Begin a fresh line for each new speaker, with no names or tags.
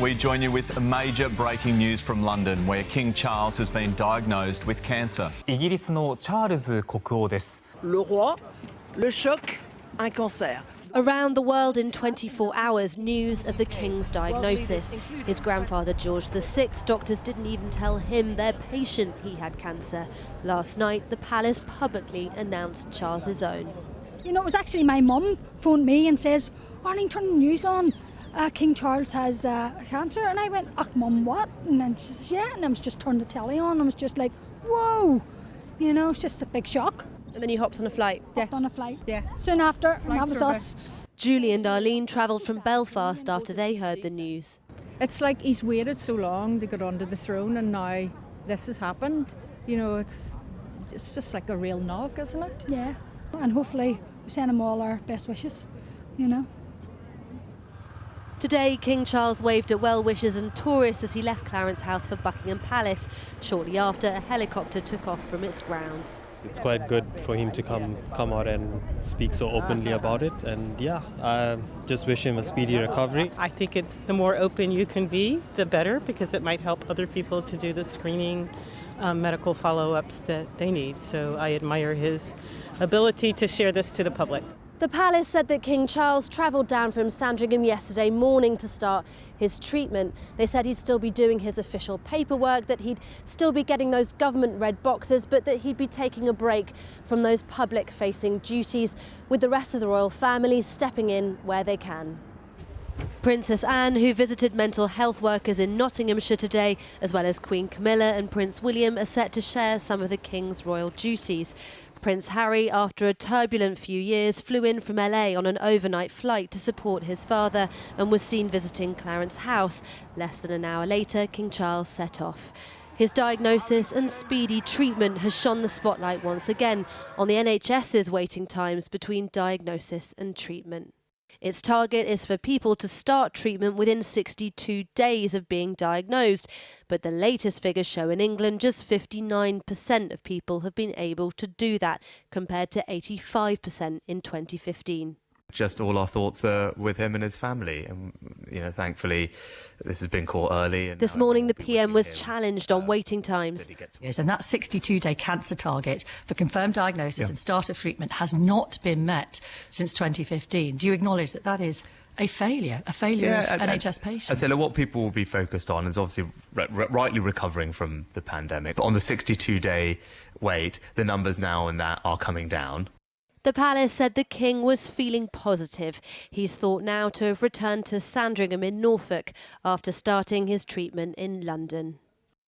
We join you with major breaking news from London, where King Charles has been diagnosed with cancer.
イギリスのチャールズ国王です。
Le roi, le choc, un cancer.
Around the world in 24 hours, news of the King's diagnosis. His grandfather George VI, doctors didn't even tell him, their patient, he had cancer. Last night, the palace publicly announced Charles's own.
You know, it was actually my mum phoned me and says, "Arnie, turn the news on. King Charles has cancer." And I went, "Ach, Mum, what?" And then she says, "Yeah." And I was just turned the telly on. I was just like, whoa. You know, it's just a big shock.
And then you hopped on a flight?
Hopped on a flight. Yeah. Soon after, and that was us.
Julie and Darlene travelled from Belfast after they heard the news.
It's like he's waited so long to get onto the throne, and now this has happened. You know, it's just like a real knock, isn't it?
Yeah. And hopefully we send him all our best wishes, you know.
Today, King Charles waved at well-wishers and tourists as he left Clarence House for Buckingham Palace. Shortly after, a helicopter took off from its grounds.
It's quite good for him to come out and speak so openly about it, and yeah, I just wish him a speedy recovery.
I think it's the more open you can be, the better, because it might help other people to do the screening, medical follow-ups that they need. So I admire his ability to share this to the public.
The palace said that King Charles travelled down from Sandringham yesterday morning to start his treatment. They said he'd still be doing his official paperwork, that he'd still be getting those government red boxes, but that he'd be taking a break from those public-facing duties, with the rest of the royal family stepping in where they can. Princess Anne, who visited mental health workers in Nottinghamshire today, as well as Queen Camilla and Prince William, are set to share some of the King's royal duties. Prince Harry, after a turbulent few years, flew in from LA on an overnight flight to support his father and was seen visiting Clarence House. Less than an hour later, King Charles set off. His diagnosis and speedy treatment has shone the spotlight once again on the NHS's waiting times between diagnosis and treatment. Its target is for people to start treatment within 62 days of being diagnosed, but the latest figures show in England just 59% of people have been able to do that, compared to 85% in 2015.
Just all our thoughts are with him and his family, and you know, thankfully this has been caught early. And
this morning the PM was challenged on waiting times.
And that 62-day cancer target for confirmed diagnosis and start of treatment has not been met since 2015. Do you acknowledge that that is a failure of NHS patients?
I say, look, what people will be focused on is obviously rightly recovering from the pandemic. But on the 62-day wait, the numbers now and that are coming down.
The palace said the King was feeling positive. He's thought now to have returned to Sandringham in Norfolk after starting his treatment in London.